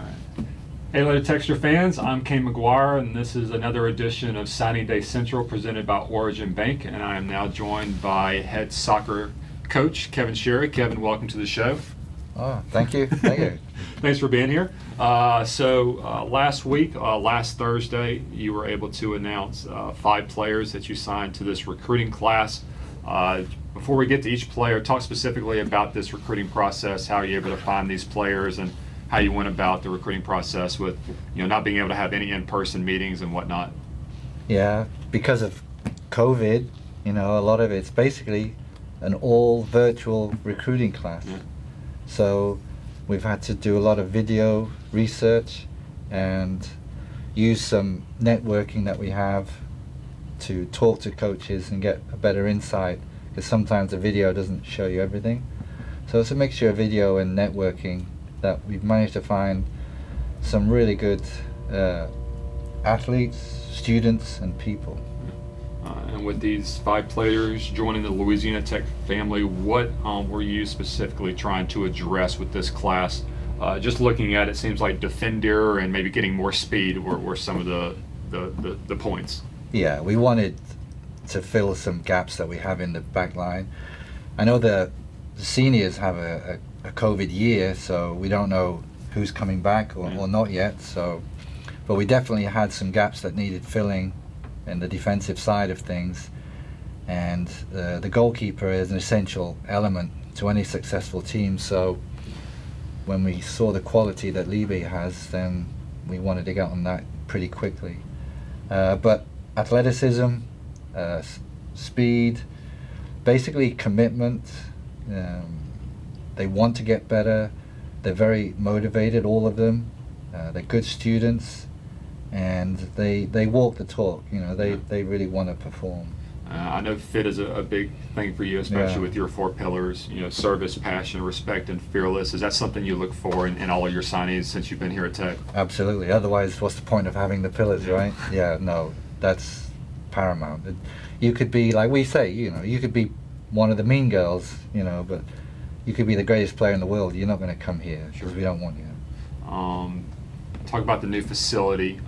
right. Hey, hello, Techster fans. I'm Kane McGuire, and this is another edition of Signing Day Central presented by Origin Bank. And I am now joined by head soccer coach Kevin Sherry. Kevin, welcome to the show. Oh, thank you. Thank you. Thanks for being here. Last week, last Thursday, you were able to announce 5 players that you signed to this recruiting class. Before we get to each player, talk specifically about this recruiting process, how you're able to find these players, and how you went about the recruiting process with, not being able to have any in-person meetings and whatnot. Yeah, because of COVID, a lot of it's basically an all virtual recruiting class. Yeah. So we've had to do a lot of video research and use some networking that we have to talk to coaches and get a better insight, because sometimes the video doesn't show you everything. So it's a mixture of video and networking that we've managed to find some really good athletes, students, and people. And with these 5 players joining the Louisiana Tech family, what were you specifically trying to address with this class? Just looking at it, seems like defender and maybe getting more speed were some of the points. Yeah, we wanted to fill some gaps that we have in the back line. I know the seniors have a COVID year, so we don't know who's coming back or not yet. But we definitely had some gaps that needed filling in the defensive side of things, and the goalkeeper is an essential element to any successful team. So when we saw the quality that Libby has, then we wanted to get on that pretty quickly. But athleticism, speed, basically commitment. They want to get better. They're very motivated, all of them. They're good students, and they walk the talk. They really want to perform. I know fit is a big thing for you, especially with your 4 pillars. Service, passion, respect, and fearless. Is that something you look for in all of your signees since you've been here at Tech? Absolutely. Otherwise, what's the point of having the pillars, right? Yeah. No, that's paramount. You could be, like we say, you could be one of the mean girls, but you could be the greatest player in the world. You're not going to come here because we don't want you. Talk about the new facility.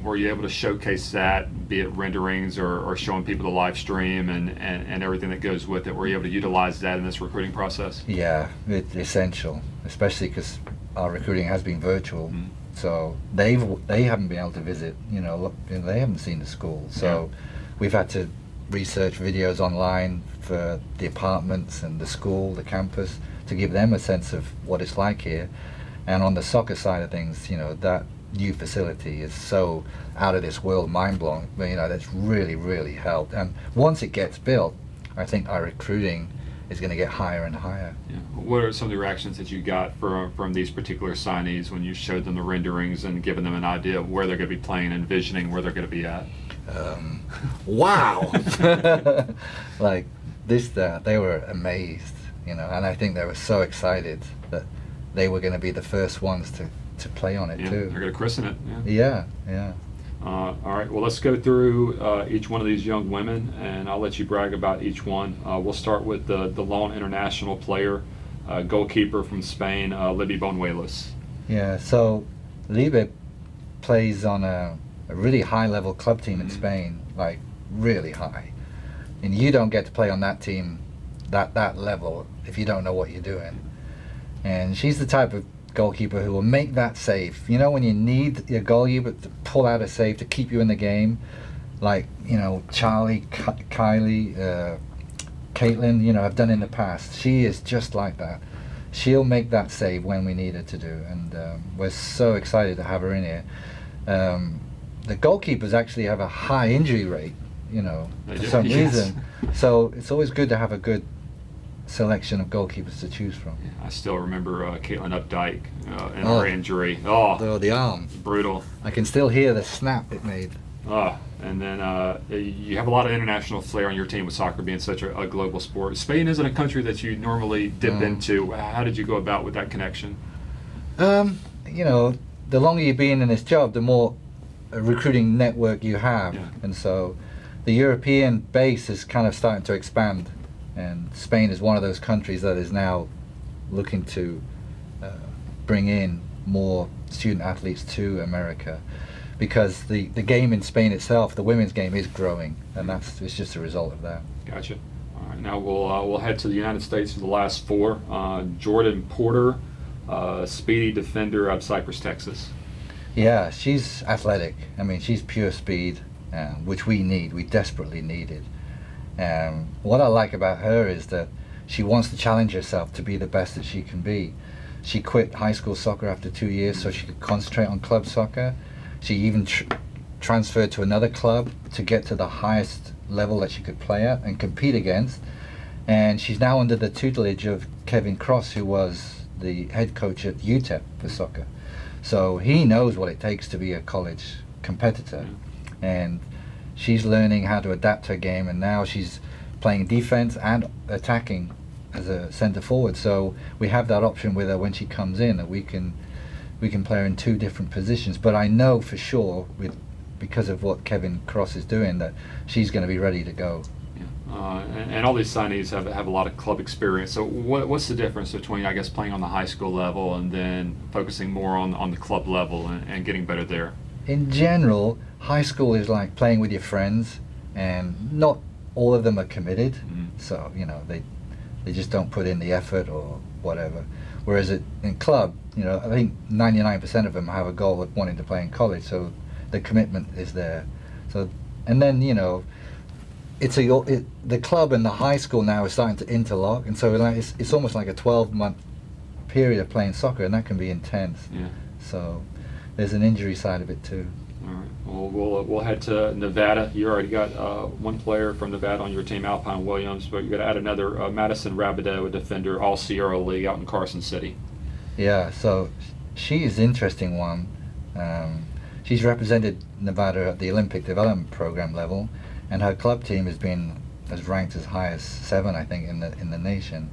Were you able to showcase that, be it renderings or showing people the live stream and everything that goes with it? Were you able to utilize that in this recruiting process? Yeah, it's essential, especially because our recruiting has been virtual. Mm-hmm. So they haven't been able to visit. They haven't seen the school. So we've had to research videos online for the apartments and the school, the campus, to give them a sense of what it's like here. And on the soccer side of things, that new facility is so out of this world, mind-blowing. That's really, really helped. And once it gets built, I think our recruiting is going to get higher and higher. Yeah. What are some of the reactions that you got from these particular signees when you showed them the renderings and given them an idea of where they're going to be playing, envisioning where they're going to be at? Wow! Like this, they were amazed, and I think they were so excited that they were going to be the first ones to play on it too. They're going to christen it. Yeah. All right, well, let's go through each one of these young women, and I'll let you brag about each one. We'll start with the lone international player, goalkeeper from Spain, Libby Bonuelos. Yeah, so Libby plays on a really high-level club team in Spain, like really high. And you don't get to play on that team, that level, if you don't know what you're doing. And she's the type of goalkeeper who will make that save. When you need your goalkeeper to pull out a save to keep you in the game, like, Charlie, Kylie, Caitlin, have done in the past. She is just like that. She'll make that save when we need her to do, and we're so excited to have her in here. The goalkeepers actually have a high injury rate, for some reason. So it's always good to have a good selection of goalkeepers to choose from. I still remember Caitlin Updike and her injury. Oh, the arm. Brutal. I can still hear the snap it made. And then you have a lot of international flair on your team with soccer being such a global sport. Spain isn't a country that you normally dip into. How did you go about with that connection? The longer you've been in this job, the more recruiting network you have. Yeah. And so the European base is kind of starting to expand. And Spain is one of those countries that is now looking to bring in more student athletes to America, because the game in Spain itself, the women's game, is growing, and it's just a result of that. Gotcha. All right, now we'll head to the United States for the last four. Jordan Porter, speedy defender out of Cypress, Texas. Yeah, she's athletic. I mean, she's pure speed, which we desperately needed. What I like about her is that she wants to challenge herself to be the best that she can be. She quit high school soccer after 2 years so she could concentrate on club soccer. She even transferred to another club to get to the highest level that she could play at and compete against. And she's now under the tutelage of Kevin Cross, who was the head coach at UTEP for soccer. So he knows what it takes to be a college competitor. And she's learning how to adapt her game, and now she's playing defense and attacking as a center forward. So we have that option with her when she comes in, that we can play her in two different positions. But I know for sure, because of what Kevin Cross is doing, that she's going to be ready to go. And all these signees have a lot of club experience. So what's the difference between, I guess, playing on the high school level and then focusing more on the club level and getting better there? In general, high school is like playing with your friends, and not all of them are committed. So they just don't put in the effort or whatever. Whereas in club, I think 99% of them have a goal of wanting to play in college, so the commitment is there. So, and then the club and the high school now is starting to interlock, and so it's almost like a 12-month period of playing soccer, and that can be intense. Yeah. So there's an injury side of it too. All right. Well, we'll head to Nevada. You already got one player from Nevada on your team, Alpine Williams, but you got to add another, Madison Rabideau, a defender, All Sierra League out in Carson City. Yeah. So she is an interesting one. She's represented Nevada at the Olympic Development Program level, and her club team has ranked as high as 7, I think, in the nation.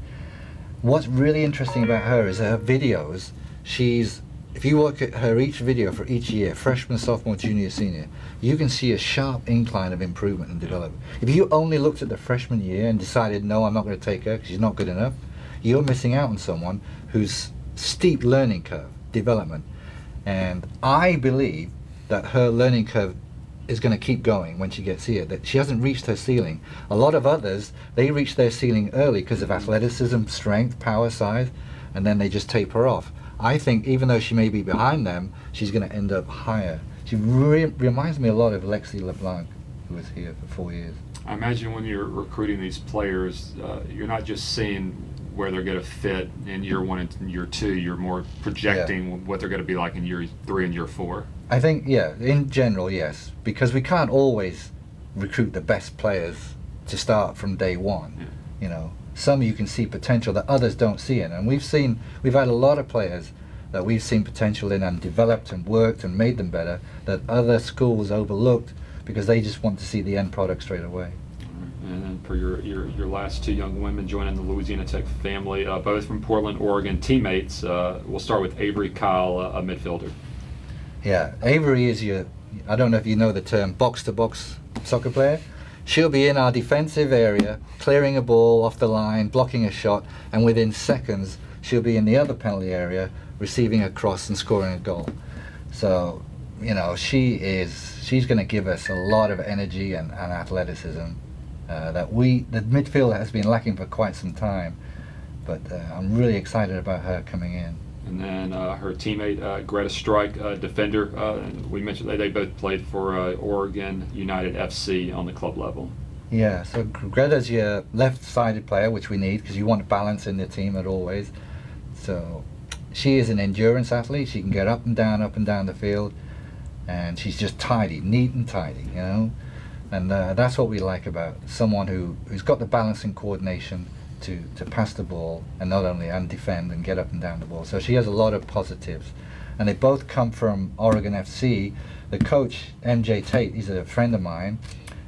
What's really interesting about her is her videos. If you look at her each video for each year, freshman, sophomore, junior, senior, you can see a sharp incline of improvement and development. If you only looked at the freshman year and decided, no, I'm not going to take her because she's not good enough, you're missing out on someone who's steep learning curve, development. And I believe that her learning curve is going to keep going when she gets here, that she hasn't reached her ceiling. A lot of others, they reach their ceiling early because of athleticism, strength, power, size, and then they just taper off. I think even though she may be behind them, she's going to end up higher. She reminds me a lot of Lexi LeBlanc, who was here for 4 years. I imagine when you're recruiting these players, you're not just seeing where they're going to fit in year 1 and year 2. You're more projecting what they're going to be like in year 3 and year 4. I think, in general, yes, because we can't always recruit the best players to start from day one. Some you can see potential that others don't see in, and we've had a lot of players that we've seen potential in and developed and worked and made them better that other schools overlooked because they just want to see the end product straight away. And then for your last 2 young women joining the Louisiana Tech family, both from Portland, Oregon, teammates. We'll start with Avery Kyle, a midfielder. Yeah, Avery is I don't know if you know the term, box-to-box soccer player. She'll be in our defensive area, clearing a ball off the line, blocking a shot, and within seconds, she'll be in the other penalty area, receiving a cross and scoring a goal. So, she's going to give us a lot of energy and athleticism that the midfield has been lacking for quite some time. But I'm really excited about her coming in. And then her teammate, Greta Strike, defender. We mentioned they both played for Oregon United FC on the club level. Yeah, so Greta's your left-sided player, which we need because you want balance in the team at always. So she is an endurance athlete. She can get up and down the field, and she's just tidy, neat and tidy, And that's what we like about someone who's got the balance and coordination to pass the ball and defend and get up and down the ball. So she has a lot of positives. And they both come from Oregon FC. The coach, MJ Tate, he's a friend of mine.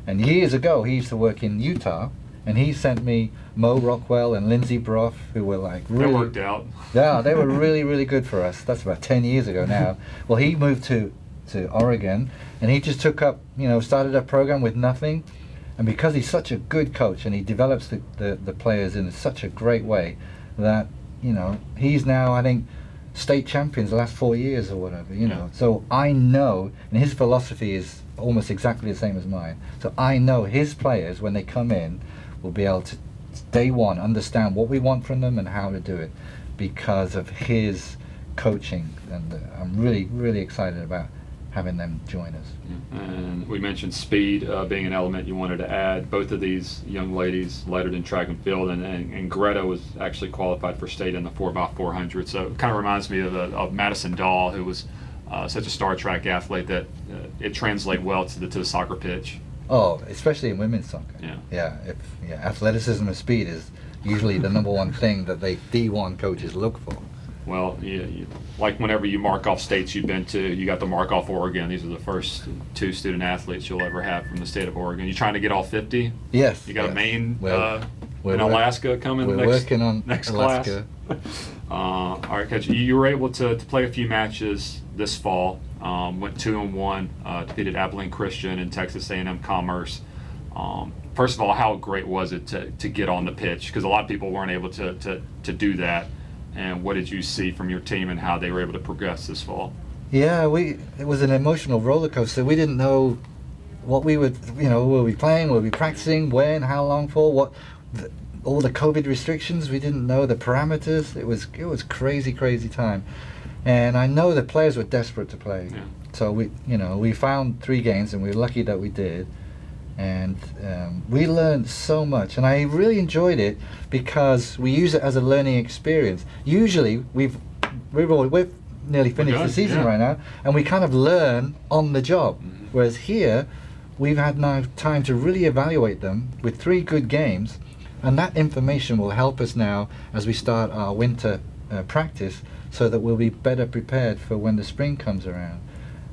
And years ago, he used to work in Utah. And he sent me Mo Rockwell and Lindsey Brough, who were like really... That worked out. Yeah, they were really, really good for us. That's about 10 years ago now. Well, he moved to Oregon, and he just took up, started a program with nothing. And because he's such a good coach and he develops the players in such a great way that, he's now, I think, state champions the last 4 years or whatever, you Yeah. know. So I know, and his philosophy is almost exactly the same as mine. So I know his players, when they come in, will be able to, day one, understand what we want from them and how to do it because of his coaching. And I'm really, really excited about having them join us. Yeah. And we mentioned speed being an element you wanted to add. Both of these young ladies lettered in track and field, and Greta was actually qualified for state in the 4x400. So it kind of reminds me of Madison Dahl, who was such a star track athlete that it translates well to the soccer pitch. Oh, especially in women's soccer. Yeah. Yeah, athleticism and speed is usually the number one thing that they D1 coaches look for. Well, like whenever you mark off states you've been to, you got to mark off Oregon. These are the first 2 student athletes you'll ever have from the state of Oregon. You trying to get all 50? Yes. You got yes. a Maine we're in Alaska coming we're next, working on next Alaska. class? All right, Coach. You were able to play a few matches this fall. Went 2-1, defeated Abilene Christian and Texas A&M Commerce. First of all, how great was it to get on the pitch? Because a lot of people weren't able to do that. And what did you see from your team and how they were able to progress this fall? Yeah, it was an emotional roller coaster. We didn't know what we would, were we playing, were we practicing, when, how long for, all the COVID restrictions. We didn't know the parameters. It was crazy time, and I know the players were desperate to play. Yeah. So we found 3 games, and we were lucky that we did. And we learned so much, and I really enjoyed it because we use it as a learning experience. Usually, we've nearly finished the season right now, and we kind of learn on the job. Mm-hmm. Whereas here, we've had now time to really evaluate them with 3 good games, and that information will help us now as we start our winter practice, so that we'll be better prepared for when the spring comes around.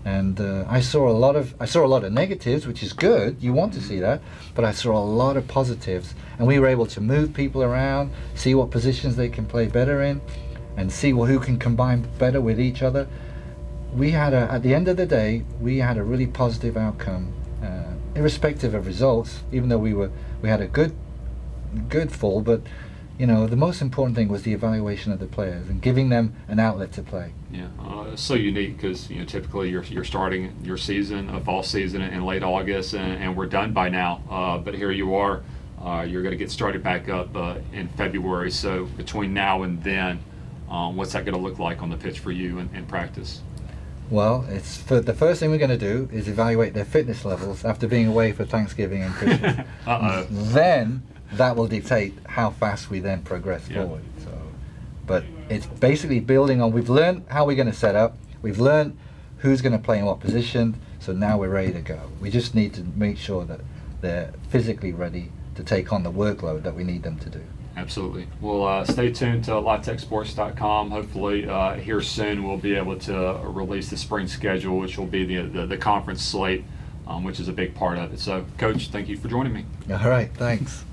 And I saw a lot of negatives, which is good. You want to see that, but I saw a lot of positives, and we were able to move people around, see what positions they can play better in, and see who can combine better with each other. We had at the end of the day, we had a really positive outcome, irrespective of results. Even though we had a good fall, but the most important thing was the evaluation of the players and giving them an outlet to play. Yeah, so unique because typically you're starting your season, a fall season, in late August, and we're done by now. But here you are, you're going to get started back up in February. So between now and then, what's that going to look like on the pitch for you in practice? Well, the first thing we're going to do is evaluate their fitness levels after being away for Thanksgiving and Christmas. Uh-oh. Then that will dictate how fast we then progress forward. So, but it's basically building on, we've learned how we're going to set up, we've learned who's going to play in what position, so now we're ready to go. We just need to make sure that they're physically ready to take on the workload that we need them to do. Absolutely. Well, stay tuned to LaTexSports.com. Hopefully here soon we'll be able to release the spring schedule, which will be the conference slate, which is a big part of it. So, Coach, thank you for joining me. All right, thanks.